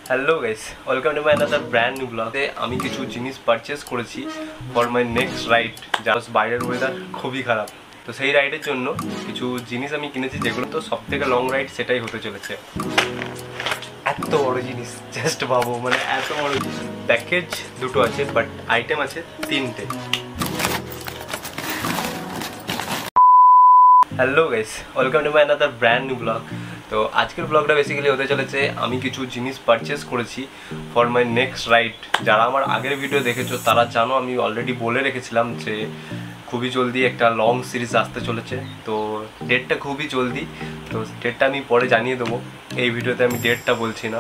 Hello guys, welcome to my another brand new ব্লগে। আমি কিছু জিনিস পারচেস করেছি for my next ride. Just বাইরের ওয়েদার খুবই খারাপ, তো সেই রাইডের জন্য কিছু জিনিস আমি কিনেছি, যেগুলো তো সব থেকে লং রাইড সেটাই হতে চলেছে। এত বড় জিনিস জাস্ট ভাবো, মানে এত বড় প্যাকেজ দুটো আছে, বাট আইটেম আছে তিনটে। Hello guys, welcome to my another brand new blog. তো আজকের ব্লগটা বেসিক্যালি হতে চলেছে, আমি কিছু জিনিস পারচেস করেছি ফর মাই নেক্সট রাইড। যারা আমার আগের ভিডিও দেখেছো তারা জানো, আমি অলরেডি বলে রেখেছিলাম যে খুবই জলদি একটা লং সিরিজ আসতে চলেছে। তো ডেটটা খুবই জলদি, তো ডেটটা আমি পরে জানিয়ে দেবো। এই ভিডিওতে আমি ডেটটা বলছি না,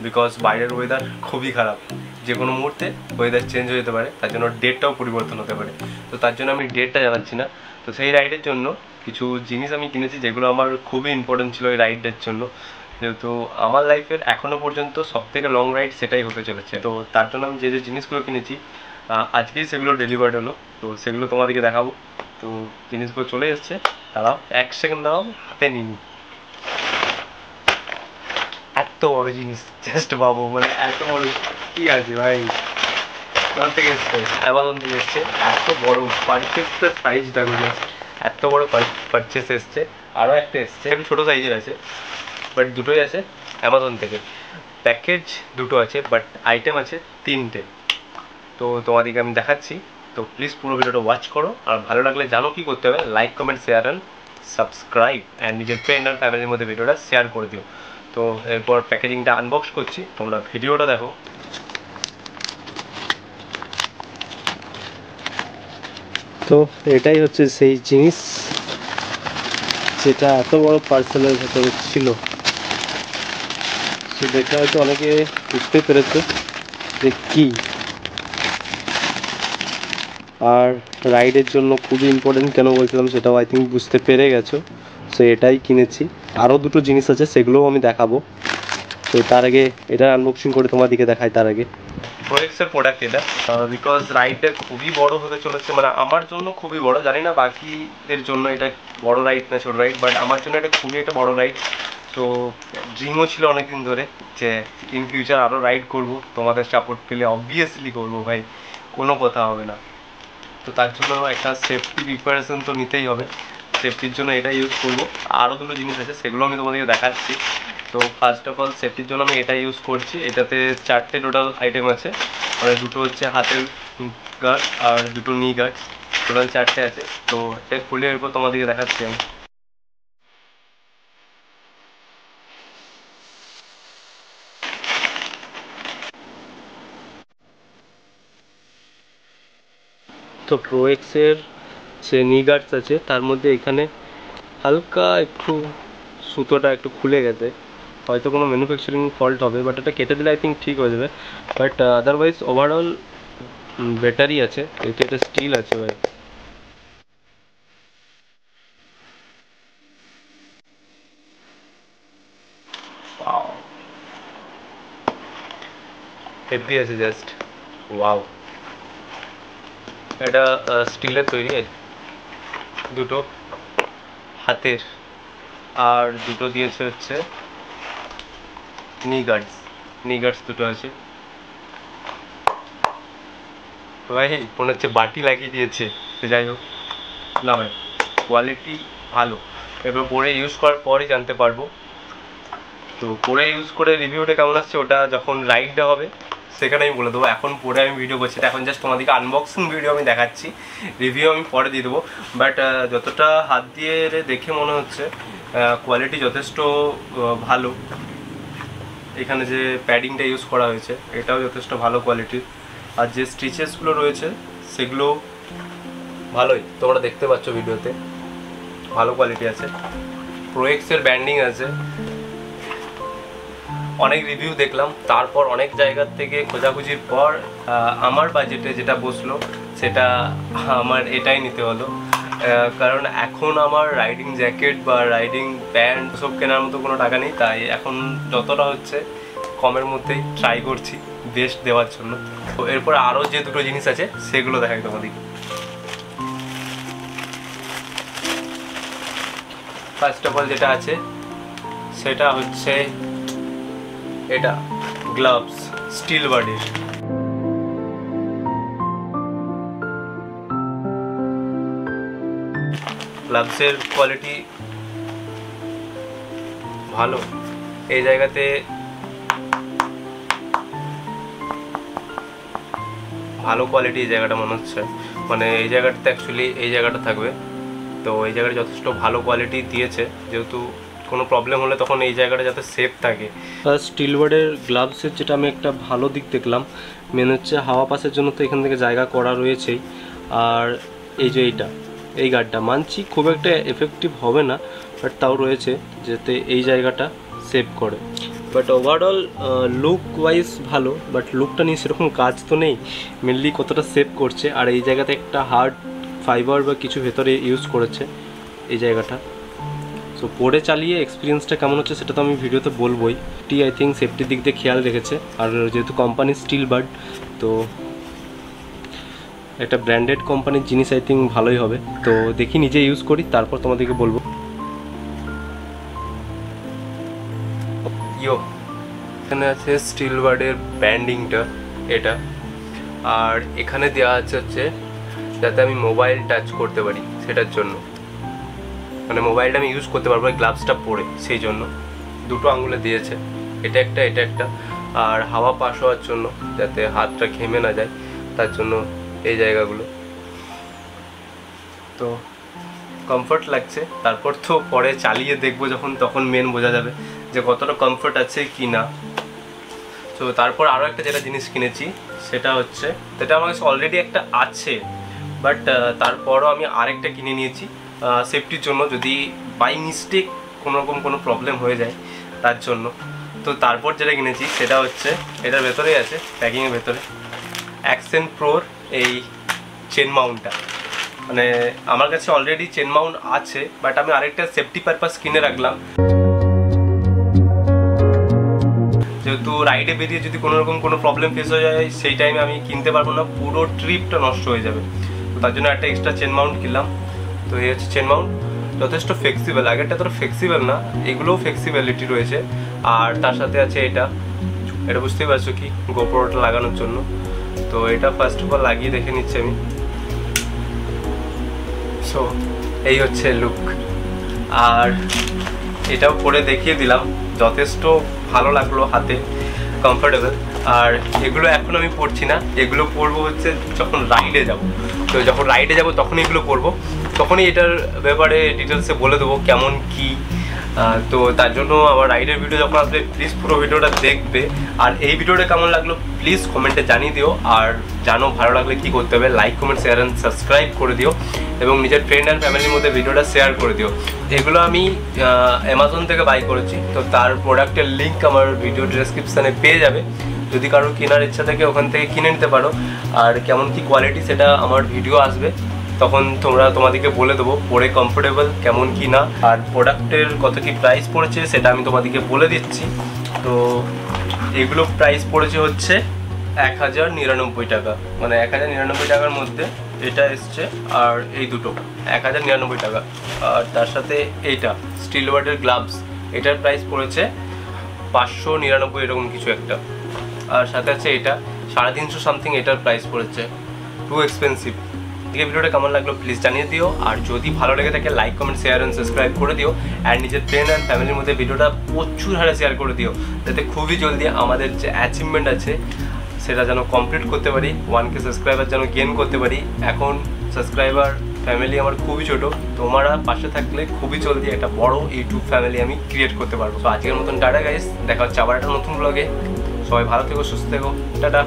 বিকজ বাইরের ওয়েদার খুবই খারাপ, যে কোনো মুহূর্তে ওয়েদার চেঞ্জ হয়ে যেতে পারে, তার জন্য ডেটটাও পরিবর্তন হতে পারে। তো তার জন্য আমি ডেটটা জানাচ্ছি না। তো সেই রাইডের জন্য কিছু জিনিস আমি কিনেছি, যেগুলো আমার খুবই ইম্পর্টেন্ট ছিল এই রাইডের জন্য, যেহেতু আমার লাইফের এখনও পর্যন্ত সব থেকে লং রাইড সেটাই হতে চলেছে। তো তার জন্য আমি যে যে জিনিসগুলো কিনেছি আজকেই সেগুলো ডেলিভার্ড হলো, তো সেগুলো তোমাদেরকে দেখাবো। তো জিনিসগুলো চলে এসছে, দাঁড়াও এক সেকেন্ড, দাঁড়াও হাতে নিই। এত বড় জিনিস জাস্ট ভাবো, মানে এত বড় কি আছে ভাই। কোথা থেকে এসছে? অ্যামাজন থেকে এসছে। এত বড় পারফেক্ট সাইজ দেখো, এত বড় পারচেস এসছে। আরও একটা এসছে, একটু ছোটো সাইজের আছে, বাট দুটোই আছে অ্যামাজন থেকে। প্যাকেজ দুটো আছে, বাট আইটেম আছে তিনটে। তো তোমাদেরকে আমি দেখাচ্ছি, তো প্লিজ পুরো ভিডিওটা ওয়াচ করো। আর ভালো লাগলে জানো কি করতে হবে, like comment share and subscribe, and নিজের ফ্রেন্ড আর ফ্যামিলির মধ্যে ভিডিওটা শেয়ার করে দিও। তো এরপর প্যাকেজিংটা আনবক্স করছি, তোমরা ভিডিওটা দেখো। তো এটাই হচ্ছে সেই জিনিস যেটা এত বড় পার্সেলের ভেতরে ছিল। সে দেখে হয়তো অনেকে বুঝতে পেরেছে যে কী, আর রাইডের জন্য খুবই ইম্পর্টেন্ট কেন বলছিলাম সেটাও আই থিঙ্ক বুঝতে পেরে গেছো। সো এটাই কিনেছি। আরও দুটো জিনিস আছে, সেগুলোও আমি দেখাবো। তো তার আগে এটা আনবক্সিং করে তোমাদেরকে দেখাই। তার আগে প্রোয়েক্সের প্রোডাক্ট এটা, বিকজ রাইডটা খুবই বড় হতে চলেছে, মানে আমার জন্য খুবই বড়। জানি না বাকিদের জন্য এটা বড় রাইড না ছোট রাইড, বাট আমার জন্য এটা খুবই একটা বড় রাইড। তো ড্রিমও ছিল অনেকদিন ধরে যে ইন ফিউচার আরও রাইড করব, তোমাদের সাপোর্ট পেলে অবভিয়াসলি করবো ভাই, কোনো কথা হবে না। তো তার জন্য একটা সেফটি প্রিপারেশন তো নিতেই হবে, সেফটির জন্য এটা ইউজ করবো। আরও দুটো জিনিস আছে, সেগুলো আমি তোমাদেরকে দেখাচ্ছি। তো ফার্স্ট অফ অল সেফটির জন্য আমি এটা ইউজ করছি। এটাতে চারটে টোটাল আইটেম আছে, মানে দুটো হচ্ছে হাতের গার্ড আর দুটো নি গার্ড, টোটাল চারটে আছে। তো এটা খুলে এরপর তোমাদেরকে দেখাচ্ছি আমি। তো প্রোএক্সের যে নি গার্ডস আছে, তার মধ্যে এখানে হালকা একটু সুতোটা একটু খুলে গেছে, হয়তো কোনো ম্যানুফ্যাকচারিং ফল্ট হবে, বাট এটা কেটে দিলে আই থিঙ্ক ঠিক হয়ে যাবে। বাট আদারওয়াইজ ওভারঅল বেটারই আছে, এতে এটা স্টিল আছে ভাই। হেভি আছে জাস্ট, ওয়াও। এটা স্টিলের তৈরি, দুটো হাতের, আর দুটো দিয়েছে হচ্ছে নি গার্ডস দুটো আছে ভাই। মনে হচ্ছে বাটি লাগিয়ে দিয়েছে, তো যাই হোক, না ভাই কোয়ালিটি ভালো। এবার পরে ইউজ করার পরই জানতে পারবো। তো পরে ইউজ করে রিভিউটা কেমন আসছে ওটা যখন রাইডটা হবে সেখানে আমি বলে দেবো। এখন পরে আমি ভিডিও করছি, এখন জাস্ট তোমাদেরকে আনবক্সিং ভিডিও আমি দেখাচ্ছি, রিভিউ আমি পরে দিয়ে দেবো। বাট যতটা হাত দিয়ে দেখে মনে হচ্ছে কোয়ালিটি যথেষ্ট ভালো। এখানে যে প্যাডিংটা ইউজ করা হয়েছে এটাও যথেষ্ট ভালো কোয়ালিটির, আর যে স্টিচেসগুলো রয়েছে সেগুলো ভালোই, তোমরা দেখতে পাচ্ছ ভিডিওতে, ভালো কোয়ালিটি আছে। প্রোএক্সের ব্যান্ডিং আছে। অনেক রিভিউ দেখলাম, তারপর অনেক জায়গার থেকে খোঁজাখুঁজির পর আমার বাজেটে যেটা বসলো সেটা আমার এটাই নিতে হলো। কারণ এখন আমার রাইডিং জ্যাকেট বা রাইডিং প্যান্ট সব কেনার মতো কোনো টাকা নেই, তাই এখন যতটা হচ্ছে কমের মধ্যেই ট্রাই করছি বেস্ট দেওয়ার জন্য। তো এরপর আরও যে দুটো জিনিস আছে সেগুলো দেখাই তোমাদের। ফার্স্ট অফ অল যেটা আছে সেটা হচ্ছে এটা গ্লাভস স্টিল বডির। গ্লাভসের কোয়ালিটি ভালো। এই জায়গাতে ভালো কোয়ালিটি এই জায়গাটা মনে হচ্ছে, মানে এই জায়গাটাতে অ্যাকচুয়ালি এই জায়গাটা থাকবে, তো এই জায়গাটা যথেষ্ট ভালো কোয়ালিটি দিয়েছে, যেহেতু কোনো প্রবলেম হলে তখন এই জায়গাটা যাতে সেফ থাকে। স্টিল বডির গ্লাভসের যেটা আমি একটা ভালো দিক দেখলাম মেন হচ্ছে হাওয়া পাসের জন্য তো এখান থেকে জায়গা করা রয়েছেই, আর এই যে এই গার্ডটা মানছি খুব একটা এফেক্টিভ হবে না, বাট তাও রয়েছে যাতে এই জায়গাটা সেভ করে। বাট ওভারঅল লুক ওয়াইজ ভালো, বাট লুকটা নিয়ে সেরকম কাজ তো নেই, মেনলি কতটা সেভ করছে। আর এই জায়গাতে একটা হার্ড ফাইবার বা কিছু ভেতরে ইউজ করেছে এই জায়গাটা। সো পরে চালিয়ে এক্সপিরিয়েন্সটা কেমন হচ্ছে সেটা তো আমি ভিডিওতে বলবোই। আই থিঙ্ক সেফটির দিক দিয়ে খেয়াল রেখেছে, আর যেহেতু কোম্পানি স্টিল বার্ড, তো একটা ব্র্যান্ডেড কোম্পানির জিনিস আই থিঙ্ক ভালোই হবে। তো দেখি নিজে ইউজ করি, তারপর তোমাদেরকে বলবো। এখানে আছে স্টিল বার্ডের ব্যান্ডিংটা এটা, আর এখানে দেওয়া আছে হচ্ছে যাতে আমি মোবাইল টাচ করতে পারি, সেটার জন্য, মানে মোবাইলটা আমি ইউজ করতে পারবো গ্লাভসটা পরে, সেই জন্য দুটো আঙুলে দিয়েছে, এটা একটা, আর হাওয়া পাস হওয়ার জন্য যাতে হাতটা ঘেমে না যায় তার জন্য এই জায়গাগুলো। তো কমফর্ট লাগছে, তারপর তো পরে চালিয়ে দেখবো যখন, তখন মেন বোঝা যাবে যে কতটা কমফর্ট আছে কি না। তো তারপর আরও একটা যেটা জিনিস কিনেছি সেটা হচ্ছে, সেটা আমার কাছে অলরেডি একটা আছে, বাট তারপরও আমি আরেকটা কিনে নিয়েছি সেফটির জন্য, যদি বাই মিস্টেক কোনোরকম কোনো প্রবলেম হয়ে যায় তার জন্য। তো তারপর যেটা কিনেছি সেটা হচ্ছে এটার ভেতরেই আছে, প্যাকিংয়ের ভেতরে, অ্যাকসেন্ট প্রোর এই চেন মাউন্টটা। মানে আমার কাছে অলরেডি চেন মাউন্ট আছে, বাট আমি আরেকটা সেফটি পারপাস কিনে রাখলাম, যেহেতু রাইডে বেরিয়ে যদি কোনোরকম কোনো প্রবলেম ফেস হয়ে যায় সেই টাইমে আমি কিনতে পারবো না, পুরো ট্রিপটা নষ্ট হয়ে যাবে। তো তার জন্য একটা এক্সট্রা চেন মাউন্ট কিনলাম। তো এই হচ্ছে চেন মাউন্ট, যথেষ্ট ফ্লেক্সিবল, আগেরটা তো ফ্লেক্সিবল না, এগুলোও ফ্লেক্সিবিলিটি রয়েছে। আর তার সাথে আছে এটা বুঝতেই পারছো কি গোপ্রোটা লাগানোর জন্য। তো এটা ফার্স্ট অফ অল লাগিয়ে দেখে নিচ্ছি আমি। সো এই হচ্ছে লুক, আর এটাও পরে দেখিয়ে দিলাম, যথেষ্ট ভালো লাগলো, হাতে কমফোর্টেবল। আর এগুলো এখন আমি পরছি না, এগুলো পরবো হচ্ছে যখন রাইডে যাব। তো যখন রাইডে যাব তখন এগুলো পরবো, তখনই এটার ব্যাপারে ডিটেলসে বলে দেবো কেমন কি। তো তার জন্য আমার রাইডের ভিডিও যখন আসবে প্লিজ পুরো ভিডিওটা দেখবে। আর এই ভিডিওটা কেমন লাগলো প্লিজ কমেন্টে জানিয়ে দিও, আর জানো ভালো লাগলে কি করতে হবে, like comment share and subscribe করে দিও, এবং নিজের ফ্রেন্ড অ্যান্ড ফ্যামিলির মধ্যে ভিডিওটা শেয়ার করে দিও। এগুলো আমি অ্যামাজন থেকে বাই করেছি, তো তার প্রোডাক্টের লিঙ্ক আমার ভিডিও ডেসক্রিপশানে পেয়ে যাবে, যদি কারোর কেনার ইচ্ছা থাকে ওখান থেকে কিনে নিতে পারো। আর কেমন কি কোয়ালিটি সেটা আমার ভিডিও আসবে, তখন তোমাদেরকে বলে দেবো পরে কমফোর্টেবল কেমন কি না, আর প্রোডাক্টের কত কি প্রাইস পড়েছে সেটা আমি তোমাদেরকে বলে দিচ্ছি। তো এগুলো প্রাইস পড়েছে হচ্ছে 1099 টাকা, মানে 1099 টাকার মধ্যে এটা এসছে, আর এই দুটো 1099 টাকা। আর তার সাথে এইটা স্টিল বার্ডের গ্লাভস, এটার প্রাইস পড়েছে 599 এরকম কিছু একটা। আর সাথে আছে এটা 350 সামথিং, এটার প্রাইস পড়েছে, টু এক্সপেন্সিভ। এই ভিডিওটা কেমন লাগলো প্লিজ জানিয়ে দিও, আর যদি ভালো লেগে থাকে like comment share and subscribe করে দিও, আর নিজের ফ্রেন্ড অ্যান্ড ফ্যামিলির মধ্যে ভিডিওটা প্রচুর হারে শেয়ার করে দিও, যাতে খুবই জলদি আমাদের যে অ্যাচিভমেন্ট আছে সেটা যেন কমপ্লিট করতে পারি, 1K সাবস্ক্রাইবার যেন গেন করতে পারি। এখন সাবস্ক্রাইবার ফ্যামিলি আমার খুবই ছোটো, তোমরা পাশে থাকলে খুবই জলদি একটা বড় ইউটিউব ফ্যামিলি আমি ক্রিয়েট করতে পারবো। তো আজকের মতন টাটা গাইস, দেখা হচ্ছে আবার একটা নতুন ব্লগে। সবাই ভালো থেকো, সুস্থ থেকো, টাটা।